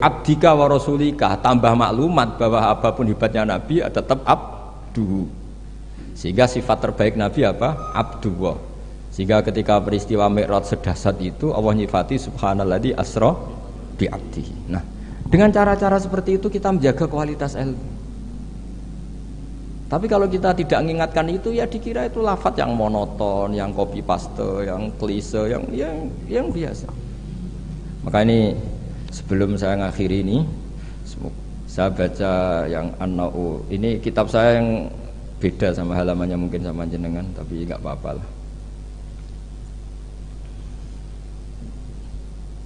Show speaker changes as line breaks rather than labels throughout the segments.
abdika wa rasulika, tambah maklumat bahwa apapun hebatnya Nabi tetap abdu. Sehingga sifat terbaik Nabi apa? Abdullah. Sehingga ketika peristiwa Mi'raj sedahsyat itu Allah nyifati subhanalladzi asra bi abdihi. Nah, dengan cara-cara seperti itu kita menjaga kualitas ilmu. Tapi kalau kita tidak mengingatkan itu, ya dikira itu lafaz yang monoton, yang copy paste, yang klise, yang biasa. Maka ini sebelum saya mengakhiri ini, saya baca yang An-Na'u. Ini kitab saya yang beda sama halamannya mungkin sama jenengan, tapi nggak apa-apa lah.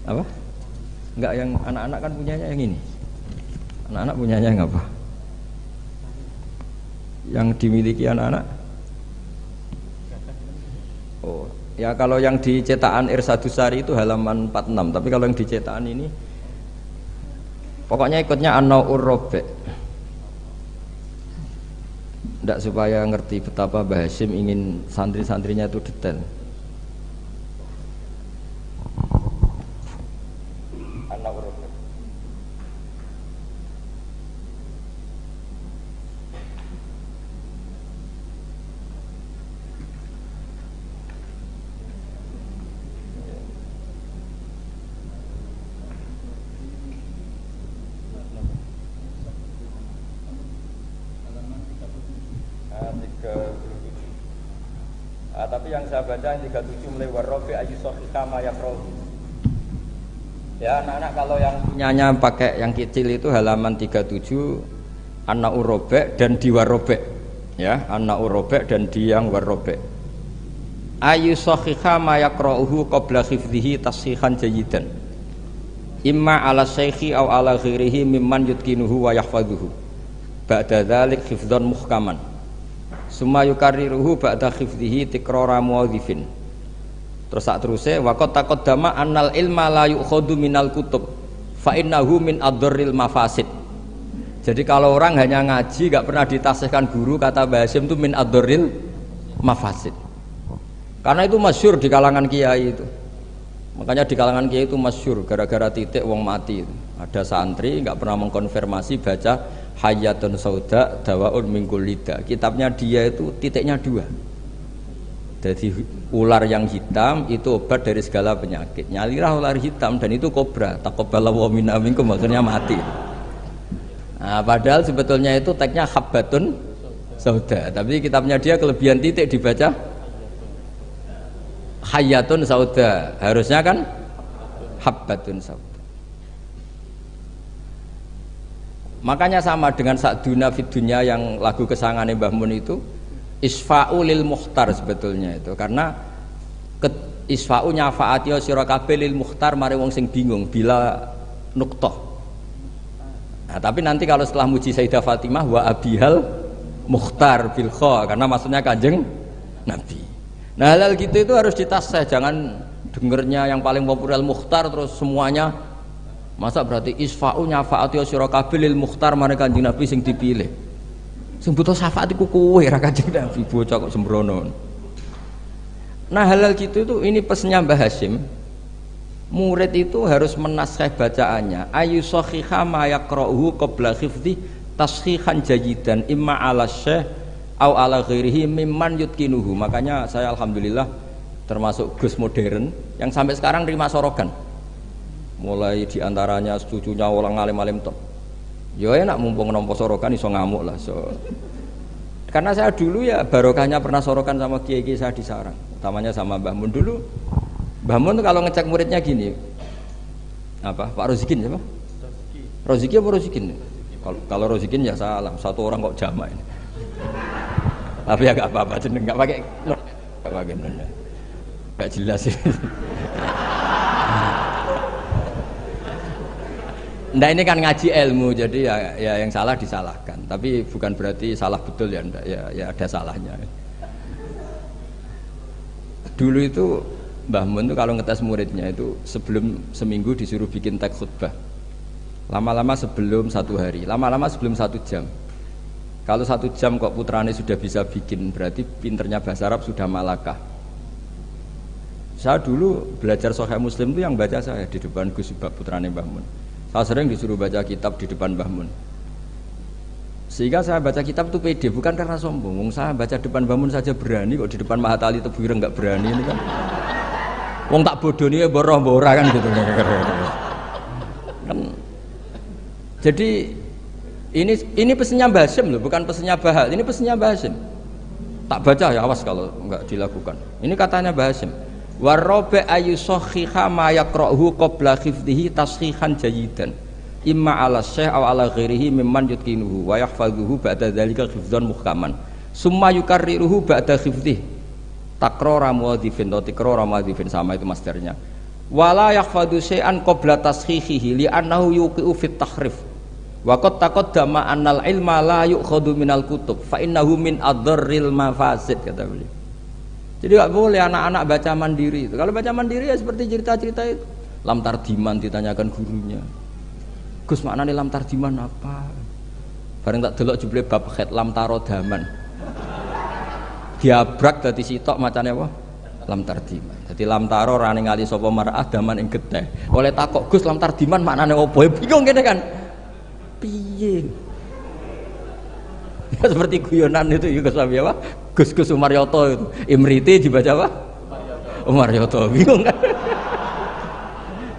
Apa? Enggak, yang anak-anak kan punyanya yang ini. Anak-anak punyanya yang apa? Yang dimiliki anak-anak? Oh, ya kalau yang di cetakan Irsadusari itu halaman 46, tapi kalau yang di cetakan ini pokoknya ikutnya An-Naw'ur Rabi'. Tidak, supaya ngerti betapa Mbah Hasyim ingin santri-santrinya itu detail. Tapi yang saya baca yang 37 mulai warrofi ayyusofika mayakrohu. Ya anak-anak, kalau yang punyanya pakai yang kecil itu halaman 37 An-Na'ur Rabi' dan di Warrobi'. Ya, An-Na'ur Rabi' dan di yang Warrobi'. Ayyusofika mayakrohu qabla khifdihi tashihan jayidan. Imma ala syekhi aw ala ghirihi mimman yutkinuhu wa yahfaduhu. Ba'da dzalik khifdhan muhkaman. Summa yukarriruhu ba'da khifdihi tikrara muwadhifin. Terus sak teruse waqad taqaddama annal ilma la yu'khadhu minal kutub fa innahu min adharril mafasid. Jadi kalau orang hanya ngaji enggak pernah ditasihkan guru, kata Mbah Hasyim itu min adharril mafasid. Karena itu masyhur di kalangan kiai itu. Makanya di kalangan kiai itu masyhur gara-gara titik wong mati itu. Ada santri enggak pernah mengkonfirmasi baca Hayatun Sauda Dawaun Mingkul Lida. Kitabnya dia itu titiknya 2. Jadi ular yang hitam itu obat dari segala penyakit. Nyalirah ular hitam dan itu kobra. Taqabbalallahu minna minkum, akhirnya mati. Nah, padahal sebetulnya itu teksnya Habbatun Sauda. Tapi kitabnya dia kelebihan titik dibaca Hayatun Sauda. Harusnya kan Habbatun Sauda. Makanya sama dengan Sa'duna fid dunya yang lagu kesangane Mbah Mun itu isfa'u lil mukhtar sebetulnya itu, karena isfa'u nyafaati sira kabeh lil mukhtar mari wong sing bingung bila nuqtah. Nah, tapi nanti kalau setelah muji Sayyidah Fatimah wa abihal mukhtar bil kha, karena maksudnya Kanjeng Nabi. Nah, hal gitu itu harus ditasih, jangan dengernya yang paling populer mukhtar terus semuanya. Masa berarti isfa'u nyafaati sira kabeh lil mukhtar mari Kanjeng Nabi sing dipilih. Sing butuh syafaat iku kowe ra Kanjeng Nabi, bocah kok sembrono. Nah, hal gitu itu ini pesannya Mbah Hasyim. Murid itu harus menaskah bacaannya. Ayu sahiha ma yaqra'uhu qabla khifdhi tashihan jayidan imma ala syekh au ala ghairihi mimman yutkinuhu. Makanya saya alhamdulillah termasuk Gus modern yang sampai sekarang terima sorogan. Mulai diantaranya cucunya orang alim-alim top. Ya enak mumpung nompo sorokan iso ngamuk lah. So, karena saya dulu ya barokahnya pernah sorokan sama kiai-kiai saya di sarang, utamanya sama Mbah Mun dulu. Mbah Mun kalau ngecek muridnya gini, apa Pak Rozikin siapa? Rozikin apa Rozikin? Kalau Rozikin ya salah, satu orang kok jamaah ini. Tapi ya gak apa-apa, jeneng gak pakai, gak pakai bener, gak jelas sih. Nah ini kan ngaji ilmu, jadi ya yang salah disalahkan, tapi bukan berarti salah betul ya, enggak, ya ada salahnya. Dulu itu Mbah Mun itu kalau ngetes muridnya itu sebelum seminggu disuruh bikin teks khutbah, lama-lama sebelum 1 hari, lama-lama sebelum 1 jam. Kalau 1 jam kok putrane sudah bisa bikin, berarti pinternya bahasa Arab sudah malakah. Saya dulu belajar Sahih Muslim itu yang baca saya di depan Gus Subak putrane Mbah Mun. Saya sering disuruh baca kitab di depan Mbah Mun. Sehingga saya baca kitab itu pede, bukan karena sombong. Saya baca depan Mbah Mun saja berani, kok di depan Mahatali Tebuireng nggak berani ini kan. Wong tak bodoh nih boroh-boroh kan gitu. Kan. Jadi ini pesannya Mbah Hasyim loh, bukan pesannya Bahal. Ini pesannya Mbah Hasyim. Tak baca ya, awas kalau enggak dilakukan. Ini katanya Mbah Hasyim. Warobe ayu sohiha ma yakra'hu qabla khifdihi tashihan jayidan imma ala syekh aw ala ghairihi mimman yutqinuhu wa yahfazuhu ba'da dzalika khifdzan muhkaman summa yukarriruhu ba'da khifdihi takrara muadzifin atau tikrara muadzifin, sama itu masternya. Wala yahfadzu syai'an qabla tashihihi li'annahu yuqi'u fit tahrif wa qad taqaddama annal ilma la yu'khadhu minal kutub fa innahu min adharril mafasid, kata beliau. Jadi nggak boleh anak-anak baca mandiri itu. Kalau baca mandiri ya seperti cerita-cerita itu. Lam Tardiman ditanyakan gurunya, Gus maknane lam tardiman apa? Bareng tak delok jebule bab khet lam tarodaman. Diabrak dadi sitok macane apa? Lam tardiman. Dadi lam taro rane ngali sapa mar'ah daman ing getih. Oleh takok Gus lam tardiman maknane apa? Bingung kene kan. Piye? Ya, seperti guyonan itu ya Gus apa? Gus Umaryoto itu. Imriti dibaca apa? Umaryoto. Bingung kan?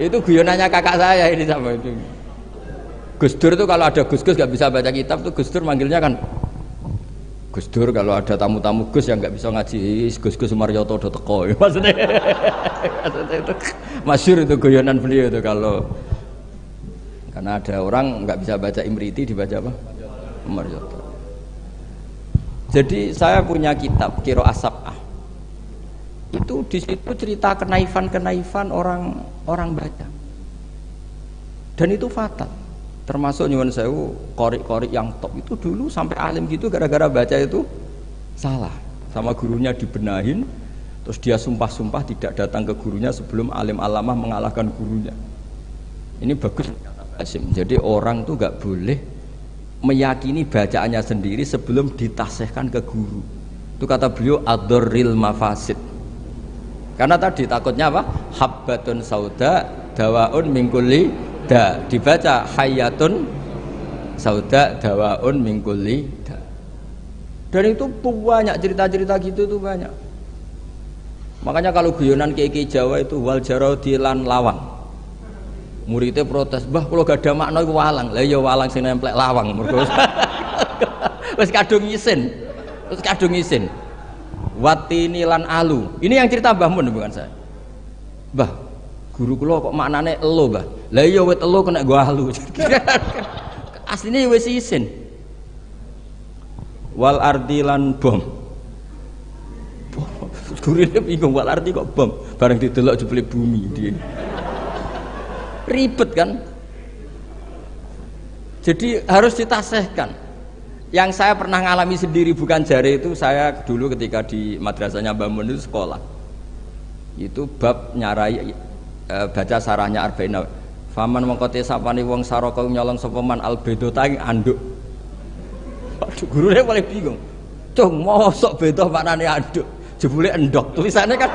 Itu guyonannya kakak saya ini sama itu. Gus Dur itu kalau ada Gus nggak bisa baca kitab tuh Gus Dur manggilnya kan Gus Dur. Kalau ada tamu-tamu Gus yang nggak bisa ngaji, Gus Umaryoto udah teko. Maksudnya itu masyhur itu guyonan beliau itu kalau karena ada orang nggak bisa baca Imriti dibaca apa? Umaryoto. Jadi saya punya kitab Qiro As-Sab'ah. Itu di situ cerita kenaifan orang baca. Dan itu fatal. Termasuk nyuwun sewu qori-qori yang top itu dulu sampai alim gitu gara-gara baca itu salah. Sama gurunya dibenahin, terus dia sumpah-sumpah tidak datang ke gurunya sebelum alim alamah mengalahkan gurunya. Ini bagus kata Hasyim. Jadi orang tuh nggak boleh meyakini bacaannya sendiri sebelum ditasihkan ke guru. Itu kata beliau adorril mafasid. Karena tadi takutnya apa? Habbatun sauda dawaun min kulli da. Dibaca hayatun sauda dawaun min kulli da. Dan itu banyak cerita-cerita gitu tuh banyak. Makanya kalau guyonan kiai Jawa itu wal jarodi lan lawang. Muridnya protes, "Mbah kula gak ada makna iku walang." Lah ya walang sing nemplek lawang mergo. Wis kadung isin. Terus kadung isin. Watini lan alu. Ini yang cerita Mbah Mun bukan saya. Mbah, guru kula kok maknane elo, Mbah. Lah iya wit elo kena gua alu. Asline wis isin. Wal ardi lan bom. Gurune bingung wal ardi kok bom. Bareng didelok jebule bumi dia. Ribet kan? Jadi harus ditasihkan. Yang saya pernah ngalami sendiri bukan jari itu, saya dulu ketika di madrasahnya Mbah Mun itu sekolah. Itu bab nyarai baca sarahnya Arba'in. Faman mengkote sapani wong saraka nyolong sapa man albedota ing anduk. Waduh, gurune paling bingung. Cung mosok beda maknane anduk. Jebule endok. Tulisannya kan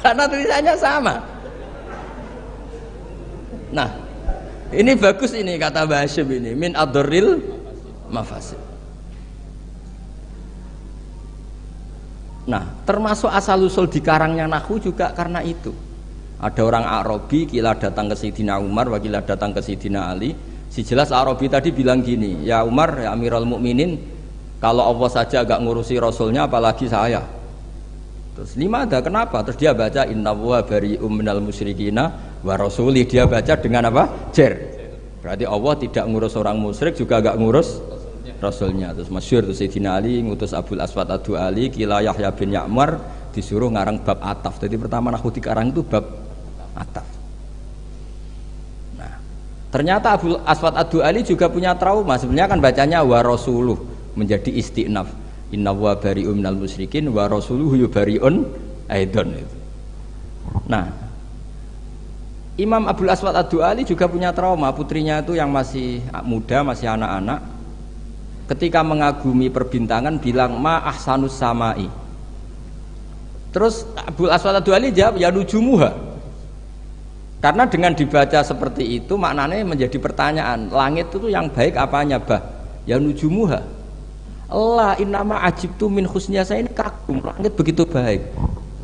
karena tulisannya sama. Nah, ini bagus ini kata Mbah Hasyim ini min adorril mafasid. Nah, termasuk asal usul di karangnya Nahwu juga karena itu. Ada orang Arabi kila datang ke Sayyidina Umar, wakila datang ke Sayyidina Ali. Si jelas Arabi tadi bilang gini, "Ya Umar, ya Amirul Mukminin, kalau Allah saja agak ngurusi Rasulnya apalagi saya." Terus lima ada kenapa? Terus dia baca innallaha bari'um minal musyrikina wa rasuli. Dia baca dengan apa? Jer. Berarti Allah tidak ngurus orang musyrik juga agak ngurus Rasulnya. Terus masyhur tuh Sayyidina Ali ngutus Abul Aswad Ad-Du'ali kila Yahya bin Ya'mar disuruh ngarang bab ataf. Jadi pertama Nahwu dikarang itu bab ataf. Nah, ternyata Abul Aswad Ad-Du'ali juga punya trauma. Sebenarnya kan bacanya wa rasuluh menjadi istinaf. Inna wa bari'un minal musyrikin wa rasuluhu bari'un aidon itu. Nah, Imam Abul Aswad Ad-Du'ali juga punya trauma. Putrinya itu yang masih muda, masih anak-anak, ketika mengagumi perbintangan bilang ma ahsanus samai. Terus Abul Aswad Ad-Du'ali jawab ya nujumuha. Karena dengan dibaca seperti itu maknanya menjadi pertanyaan, langit itu yang baik apanya bah? Ya nujumuha. Allah innama ajibtu min husniya, saya ini kagum langit begitu baik.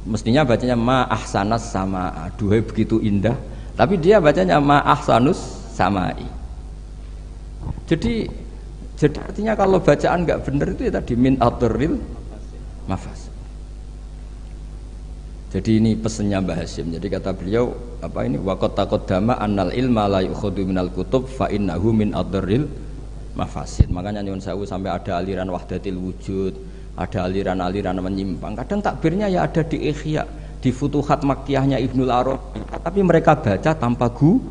Mestinya bacanya ma ahsanas sama, duhai begitu indah. Tapi dia bacanya ma ahsanus samai. Jadi artinya kalau bacaan nggak benar itu ya tadi min atoril mafas. Jadi ini pesannya Mbah Hasyim. Jadi kata beliau apa ini waqad taqaddama annal ilma la yukhadhu minal kutub fa innahu min atoril mafasid. Makanya nyuwun sewu sampai ada aliran wahdatil wujud, ada aliran-aliran menyimpang. Kadang takbirnya ya ada di Ihya, di Futuhat Makkiyahnya Ibnul Arabi. Tapi mereka baca tanpa guru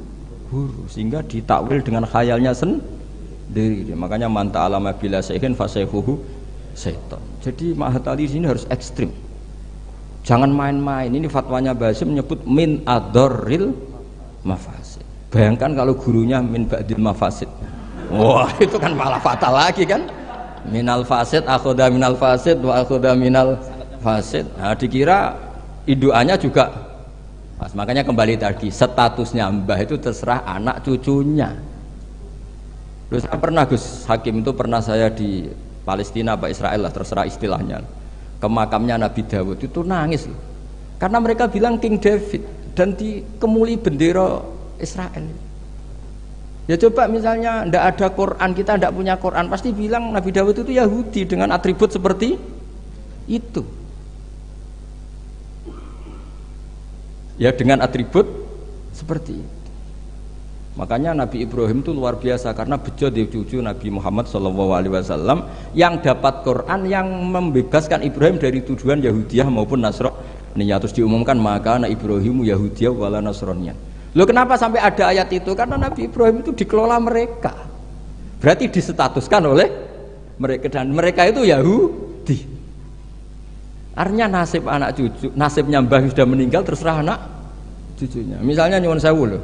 sehingga ditakwil dengan khayalnya sendiri. Makanya man ta'alama bila sayhin fasayhuhu syaitan. Jadi Mahatali sini harus ekstrim. Jangan main-main. Ini fatwanya Basim menyebut min adorril mafasid. Bayangkan kalau gurunya min ba'dil mafasid. Wah, itu kan malah fatal lagi kan? Minal fasid akhoda minal fasid wa akhoda minal fasid. Nah, dikira induannya juga pas. Makanya kembali tadi statusnya mbah itu terserah anak cucunya. Terus saya pernah Gus Hakim itu pernah saya di Palestina apa Israel lah terserah istilahnya. Ke makamnya Nabi Dawud itu nangis loh. Karena mereka bilang King David dan dikemuli bendera Israel. Ya coba misalnya ndak ada Quran, kita ndak punya Quran, pasti bilang Nabi Dawud itu Yahudi dengan atribut seperti itu. Ya dengan atribut seperti itu. Makanya Nabi Ibrahim itu luar biasa karena bejo di cucu Nabi Muhammad SAW yang dapat Quran yang membebaskan Ibrahim dari tuduhan Yahudiyah maupun Nasraniyah. Terus diumumkan maka anak Ibrahimu Yahudiyah wala Nasraniyah. Loh kenapa sampai ada ayat itu? Karena Nabi Ibrahim itu dikelola mereka. Berarti disetatuskan oleh mereka dan mereka itu Yahudi. Artinya nasib anak cucu, nasibnya mbah sudah meninggal terserah anak cucunya. Misalnya nyuwun sewu loh.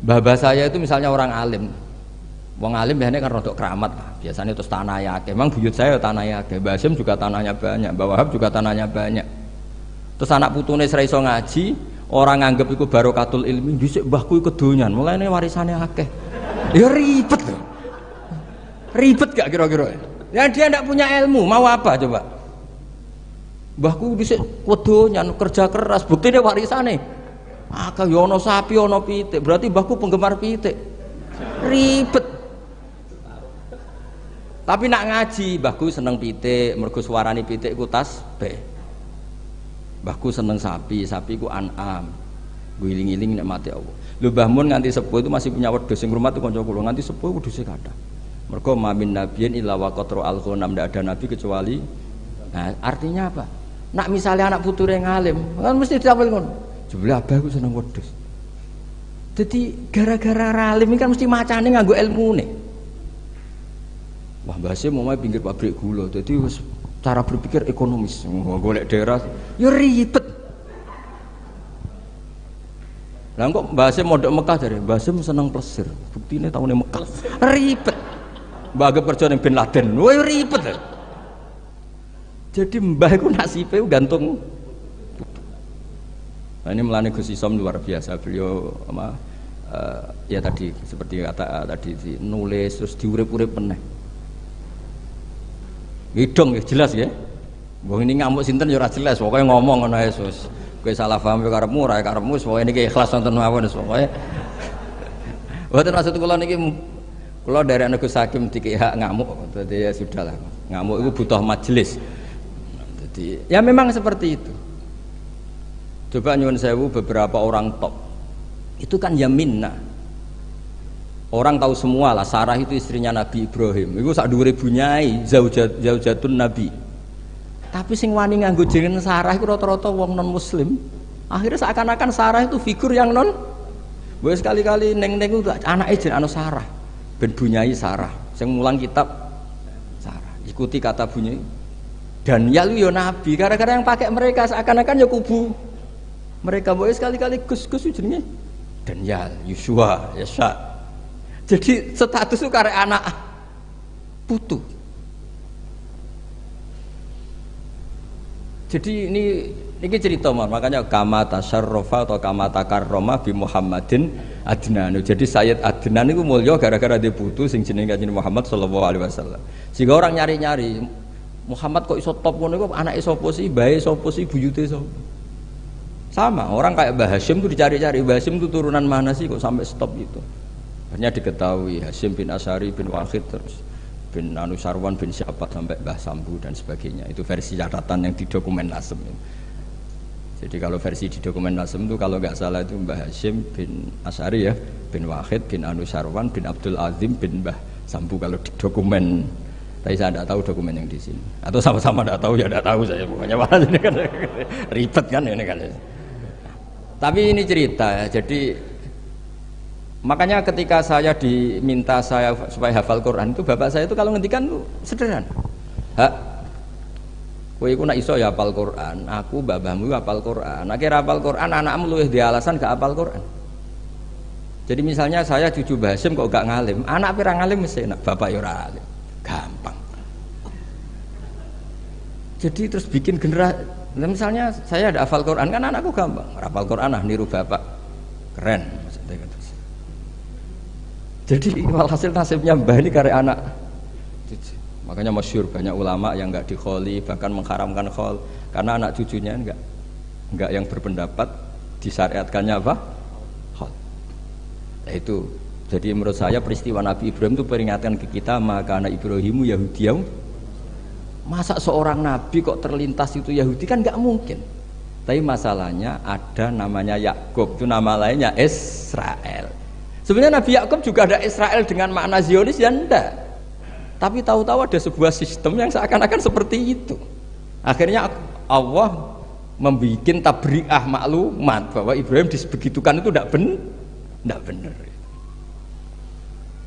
Mbah saya itu misalnya orang alim. Wong alim biasanya kan rodok keramat lah. Biasanya terus tanah yake. Memang buyut saya tanah yake. Mbah Hasyim juga tanahnya banyak. Mbah Wahab juga tanahnya banyak. Terus anak putune ora iso ngaji. Orang nganggep itu barokatul ilmi, dhisik mbahku iku kedonyan, mulane warisane akeh. Ya ribet loh. Ribet gak kira-kira? Ya dia tidak punya ilmu, mau apa coba? Mbahku dhisik kedonyan, kerja keras, buktine warisane. Akeh yo ana sapi, ana pitik, berarti mbahku penggemar pitik. Ribet. Tapi nak ngaji, mbahku seneng pitik, mergo suarane pitik iku tasbih. Mbahku seneng sapi, sapi ku an'am. Guling-giling nek mati Allah. Lho Mbah Mun nganti sepuh itu masih punya wedhus sing rumah itu kanca kula nganti sepuh wedhuse kathah. Mergo mamin nabiyyin illa waqatru al-ghanam, ndak ada nabi kecuali. Nah, artinya apa? Nak misalnya anak puture ngalim, kan mesti dapel ngono. Jebule abahku seneng wedhus. Jadi gara-gara ralim ini kan mesti macane nganggo ilmune. Wah, Mbah Hasyim mau pinggir pabrik gula. Jadi cara berpikir ekonomis, golek daerah, ya ribet. Lah kok Mbah Hasyim mondok Mekah jare, Mbah Hasyim seneng plesir. Buktine taune Mekah. Ribet. Mbah Agep kerja ning Bin Laden. Wah ribet. Jadi mbah iku nasibe gantung. Nah, ini melane Gus Isom luar biasa. Beliau ya tadi seperti kata tadi nulis terus diurip-urip meneh. Hidung ya jelas ya. Wong ini ngamuk sinten ya ora jelas, pokoke ngomong ngono ae Sus. Kowe salah paham ya karepmu, ora karepmu, pokoke niki ikhlas wonten mawon pokoke. Mboten maksud kula niki kula dari anak Gus Hakim diki hak ngamuk, dadi ya sudahlah. Ngamuk itu butuh majelis. Jadi ya memang seperti itu. Coba nyuwun sewu beberapa orang top. Itu kan yaminna. Orang tahu semua lah Sarah itu istrinya Nabi Ibrahim. Itu sak dhuwure bunyai zaujatun Nabi. Tapi sing wani nganggo jeneng Sarah itu rata-rata wong non muslim. Akhirnya seakan-akan Sarah itu figur yang non. Wes sekali-kali neng-neng itu anake jenenge Sarah. Ben bunyai Sarah. Sing mulang kitab Sarah. Ikuti kata bunyai. Dan ya lu yo Nabi. Gara-gara yang pakai mereka seakan-akan ya kubu. Mereka boleh sekali-kali Gus-Gus jenenge Daniel, Yusua, Yasa. Jadi status itu karek anak putu. Jadi ini Niki cerita makanya kama tasyarrafa atau kama takarrama bi Muhammadin Adnan. Jadi Sayyid Adnan itu mulya gara-gara dia putu sing jenenge Kanjeng Muhammad sallallahu alaihi wasallam. Sehingga orang nyari-nyari Muhammad kok iso top ngono iku anake sapa sih, bae sapa sih, buyute sapa. Sama, orang kayak Mbah Hashim itu dicari-cari, Mbah Hashim itu turunan mana sih kok sampai stop gitu. Akhirnya diketahui Hashim bin Asy'ari bin Wahid terus bin Anusarwan bin siapa sampai Mbah Sambu dan sebagainya. Itu versi catatan yang di dokumen Nasem. Jadi kalau versi di dokumen Nasem itu kalau nggak salah itu Mbah Hashim bin Asy'ari ya, bin Wahid bin Anusarwan bin Abdul Azim bin Mbah Sambu kalau di dokumen. Tapi saya tidak tahu dokumen yang di sini. Atau sama-sama tidak tahu ya tidak tahu saya pokoknya malah ini kan ribet kan ini kan. Tapi ini cerita ya. Jadi makanya ketika saya diminta saya supaya hafal Quran itu bapak saya itu kalau ngendikan itu sederhana. Hak, kowe iku nak iso ya hafal Quran, aku babahmu hafal Quran. Akhirnya hafal Quran, anakmu luwih di alasan gak hafal Quran. Jadi misalnya saya cucu Basim kok gak ngalim, anak pirang ngalim mesti nak bapak ya ora alim. Gampang. Jadi terus bikin generasi. Misalnya saya ada hafal Quran kan anakku gampang, hafal Quran niru bapak, keren. Jadi walhasil nasibnya Mbah ini karya anak. Makanya masyhur banyak ulama yang enggak dikholi bahkan mengharamkan khol karena anak cucunya enggak yang berpendapat disyariatkannya apa? Khol. Nah itu. Jadi menurut saya peristiwa Nabi Ibrahim itu peringatkan ke kita maka anak Ibrahimu Yahudiyah. Masa seorang nabi kok terlintas itu Yahudi kan enggak mungkin. Tapi masalahnya ada namanya Yakub, itu nama lainnya Israel. Sebenarnya Nabi Yakub juga ada Israel dengan makna Zionis ya enggak. Tapi tahu-tahu ada sebuah sistem yang seakan-akan seperti itu. Akhirnya Allah membuat tabri'ah maklumat bahwa Ibrahim disebegitukan itu enggak benar.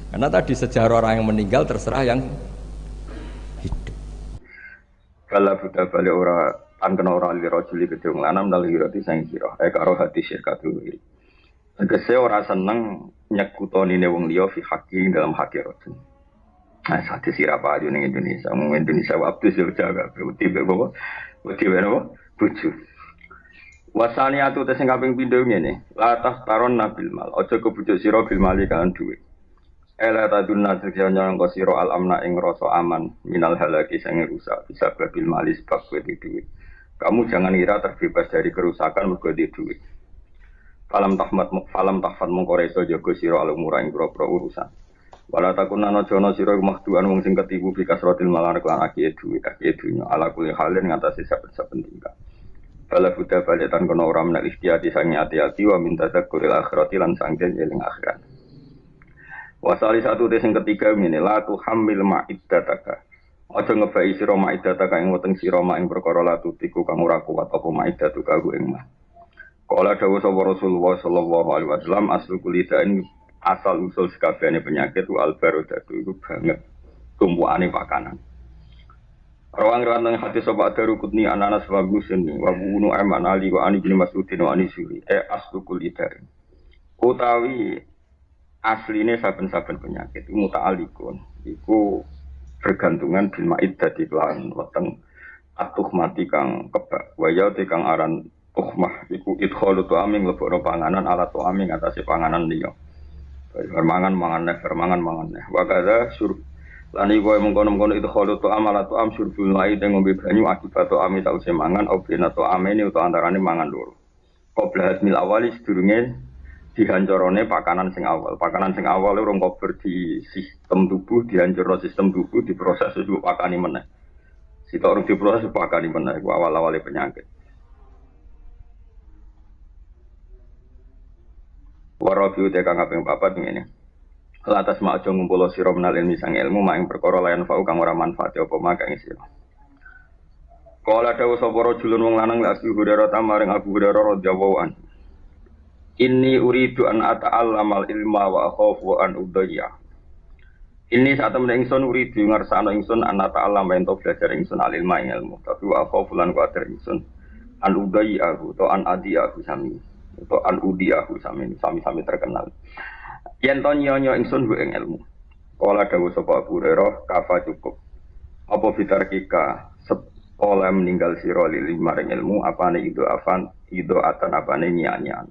Karena tadi sejarah orang yang meninggal terserah yang hidup.
Kalau buddha balik ora kena ora lira juli gedung lanam dal hirati sang sira karo hati syirkatul wiri. Tegese ora seneng nyekutonine wong liya fi haqi dalam hati roten. Nah, hati sira apa ning Indonesia, wong Indonesia waktu sing jaga berarti bawa bojo. Wasani atu te sing kaping pindho ngene, la taron nabil mal, aja kebujuk sira bil mali kan duwe. Ela tadunna sekjanya ngko sira al amna ing rasa aman minal halaki sing rusak bisa babil mali sebab kowe duwe. Kamu jangan kira terbebas dari kerusakan mergo duwe. Falam tahfad mongko reso jaga sira al umura ing boro-boro urusan. Wala takunana jono sira mahduan wong sing ketipu fi kasratil malar lan akeh dunya ala kuli halen ngatasi saben-saben tingkah. Bala buddha baletan kono ora menak ikhtiati sange ati-ati wa minta takuril akhirati lan sanggen eling akhirat. Wasali satu des yang ketiga ini la tuhammil ma'iddataka. Aja ngebai sira ma'iddataka ing weteng sira ma ing perkara la tutiku kang ora kuat apa ma'iddatuka ku ing mah. Kala dawuh sapa Rasulullah sallallahu alaihi wasallam aslu kulida ini asal usul sekabehane penyakit wa albarodatu iku banget tumpukane pakanan. Rawang riwayat hadis sapa Darukutni ananas wa Muslim wa bunu Aiman Ali wa Ani bin Mas'udin wa Ani Suri aslu kulida. Utawi asline saben-saben penyakit muta'alikun iku bergantungan bil ma'iddati lan weteng atuh mati kang kebak waya te kang aran tuhmah iku idkhalu tu'amin lebokno panganan ala tu'amin atase panganan liya permangan mangan neh wa kadza sur lan iku mengkono-mengkono idkhalu tu'am ala tu'am surbul laid ngombe banyu akibat tu'ami sause mangan obena tu'amene utawa antarane mangan loro qabla hasmil awali sedurunge dihancorone pakanan sing awal urung kober di sistem tubuh dihancurno sistem tubuh diproses sebelum pakani meneh sitok urung diproses pakani meneh iku awal-awale penyakit warabiu te kang kaping 4 ngene lantas mak aja ngumpul sira menal ilmi sang ilmu mak ing perkara layan fau kang ora manfaat apa mak kang sira kala dawuh sapa rajulun wong lanang lak Abu Hurairah tamaring Abu Hurairah radhiyallahu anhu Inni uridu an ata'allamal ilma wa akhafu an udayya. Ini saat temen ingsun uridu ngersakno ingsun an ata'allam ento belajar ingsun al ilma ing ilmu. Tapi wa akhafu lan kuwatir ingsun an udayya atau an adiyahu sami atau an udiyahu sami terkenal. Yen to nyonya ingsun ku ing ilmu. Kala dawuh sapa Abu Hurairah kafa cukup. Apa fitarkika oleh meninggal sira lil maring ilmu apane itu atan apane nyanyian.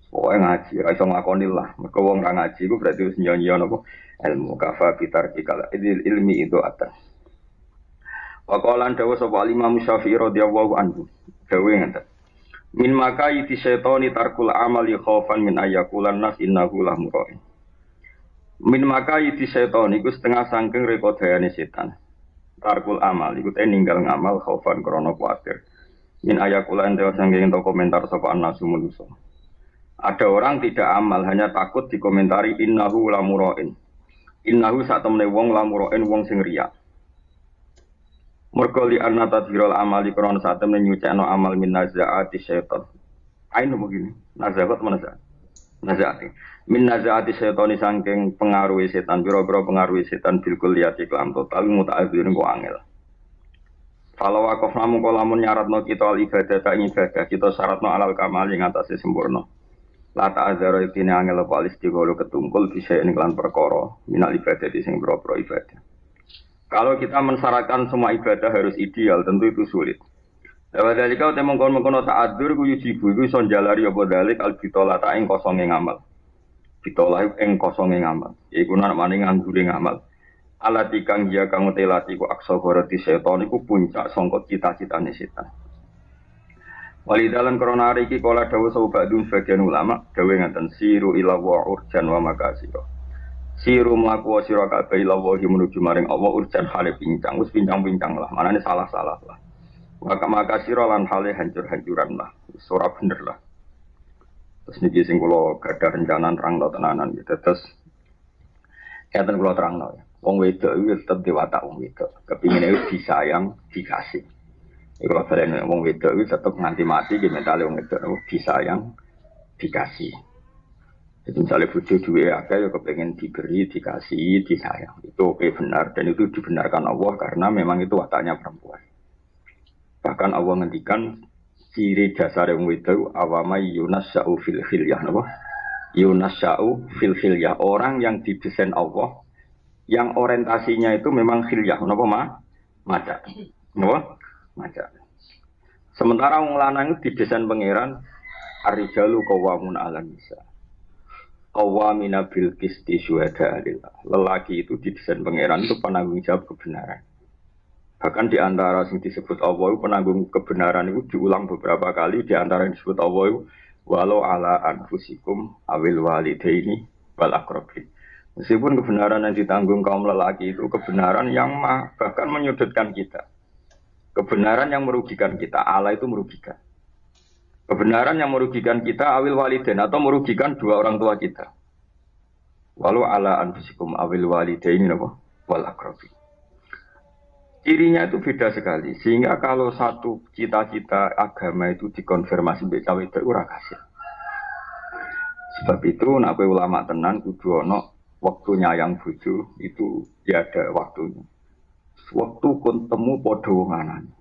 Pokoke ngaji ra iso nglakoni lah. Mergo wong ra ngaji iku berarti wis nyanyi napa ilmu kafa pitar kala ilmi itu atan. Waqalan dawu sapa Imam Syafi'i radhiyallahu anhu. Dawe ngeten. Min maka iti syaitani tarkul amali khaufan min ayakulan nas innahu lamura'in. Min maka iti syaitani iku setengah sangking rekodayane setan. Tarkul amal iku ninggal ngamal khaufan krana kuwatir. Min ayakulan dewa sangking to komentar sapa nasu manusa. Ada orang tidak amal hanya takut dikomentari innahu lamura'in. Innahu sak temene wong lamura'in wong sing riya. Mergo li anna tadhirul amali krana sak temene nyucekno amal min nazaati syaitan. Aino begini, nazaat mana nazaat? Nazaati. Min nazaati syaitani saking pengaruh setan, biro-biro pengaruh setan bil kulliyati kelam total muta'adzirin ku angel. Kalau wakaf namun kolamun nyaratno kita al ibadah ka ibadah, kita syaratno alal kamal ing atase sempurna. La ta'adzara ibtine angel apa istigholo ketungkul bisa ing lan perkara minal ibadah sing biro-biro ibadah. Kalau kita mensyaratkan semua ibadah harus ideal, tentu itu sulit. Dawa dalika uta mengkon-mengkon ta'adzur ku yujibu iku iso njalari apa dalik al bitola ta ing kosonge ngamal. Bitola ing kosonge ngamal. Iku namane nganggure ngamal. Alati kang ya kang telati ku aksa goroti setan iku puncak sangka cita-citane setan. Walidalan krana iki kala dawuh saubadun sebagian ulama dawuh ngaten siru ila wa urjan wa makasira. Siru mlaku sira kabeh ila wa menuju maring Allah urjan hale pincang wis pincang-pincang lah manane salah-salah lah. Maka sira lan hale hancur-hancuran lah. Wis ora bener lah. Terus niki sing kula gadah rencana terangno tenanan gitu. Terus katen kula terangno ya. Wong wedok iki tetep diwatak wong wedok. Kepingine disayang, dikasih. Iku lho barene wong wedok iki tetep nganti mati ki mentale wong wedok disayang, dikasih. Jadi misalnya bojo duwe akeh ya kepengin diberi, dikasih, disayang. Itu oke benar dan itu dibenarkan Allah karena memang itu wataknya perempuan. Bahkan Allah ngendikan ciri dasar yang itu awamai yunasya'u fil khilyah napa? Yunasya'u fil khilyah, orang yang didesain Allah yang orientasinya itu memang khilyah napa maca. Napa? Maca. Sementara wong lanang itu didesain pangeran ar-rijalu qawwamun 'alan nisa. Qawwamina bil qisti syuhada lillah. Lelaki itu didesain pangeran itu penanggung jawab kebenaran. Bahkan di antara yang disebut Allah itu penanggung kebenaran itu diulang beberapa kali. Di antara yang disebut Allah itu walau ala anfusikum awil walidaini wal aqrabin. Meskipun kebenaran yang ditanggung kaum lelaki itu kebenaran yang bahkan menyudutkan kita. Kebenaran yang merugikan kita. Allah itu merugikan. Kebenaran yang merugikan kita awil walidain atau merugikan dua orang tua kita. Walau ala anfusikum awil walidaini wal aqrabin. Cirinya itu beda sekali, sehingga kalau satu cita-cita agama itu dikonfirmasi mbek cawe itu ora kasil. Sebab itu nek ulama tenan kudu ana waktu nyayang bojo itu ya ada waktunya. Waktu kon temu padha wong anan.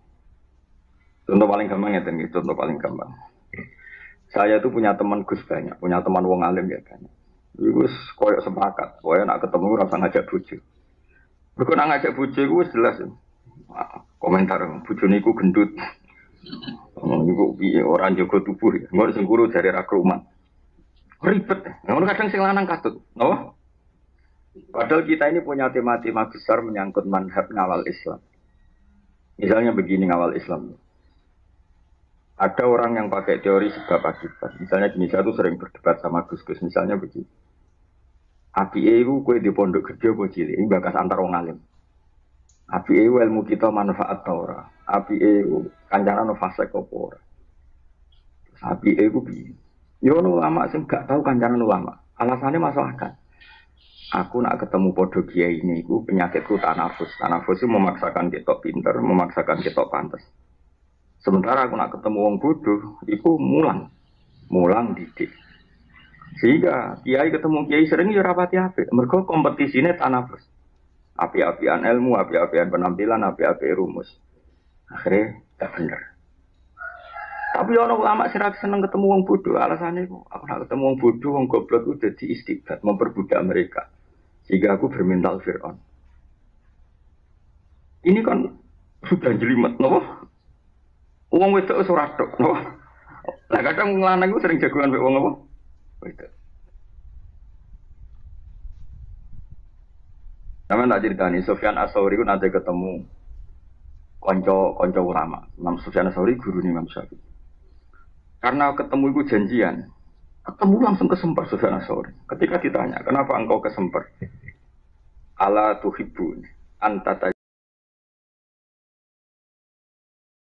Contoh paling gampang ya ten, contoh paling gampang. Saya itu punya teman Gus banyak, punya teman wong alim ya banyak. Wis koyo sepakat, koyo nek ketemu ora usah ngajak bojo. Mergo nek ngajak bojo iku wis jelas. Komentar bojone iku gendut. Iku piye ora njogo tubuh ya. Engko sing guru jare ra krumat. Ribet. Ngono kadang sing lanang katut. Napa? Padahal kita ini punya tema-tema besar menyangkut manhaj ngawal Islam. Misalnya begini ngawal Islam. Ada orang yang pakai teori sebab akibat. Misalnya gini, saya tuh sering berdebat sama Gus-Gus. Misalnya begini. Apike iku kowe di pondok gede apa cilik? Ini bakas antar wong alim. Apike ilmu kita manfaat ta ora? Apike kancaran fase apa ora? Apike iku piye? Yo ulama sing gak tahu kancaran ulama. Alasannya masalah kan. Aku nak ketemu podo kiai ini, iku penyakitku tanafus. Tanafus itu memaksakan ketok pinter, memaksakan ketok pantas. Sementara aku nak ketemu wong bodoh, iku mulang didik. Sehingga kiai ketemu kiai sering yo rapati apik. Mergo kompetisine tanafus. Api-apian ilmu, api-apian penampilan, api-api rumus. Akhirnya gak bener. Tapi orang ulama sih seneng ketemu wong bodoh. Alasannya aku nak ketemu wong bodoh, wong goblok itu jadi istibad, memperbudak mereka. Sehingga aku bermental Fir'aun. Ini kan Sudah jelimet, nopo? Uang wedok ora tok, nopo? Lah kadang lanang ku sering jagoan mek wong apa? Wedok. Sama tak ceritani, Sufyan As-Tsauri ku nanti ketemu konco ulama. Imam Sufyan As-Tsauri guru Imam Syafi'i. Karena ketemu itu janjian, ketemu langsung kesemper Sufyan As-Tsauri. Ketika ditanya, kenapa engkau kesemper? Ala tuhibbun anta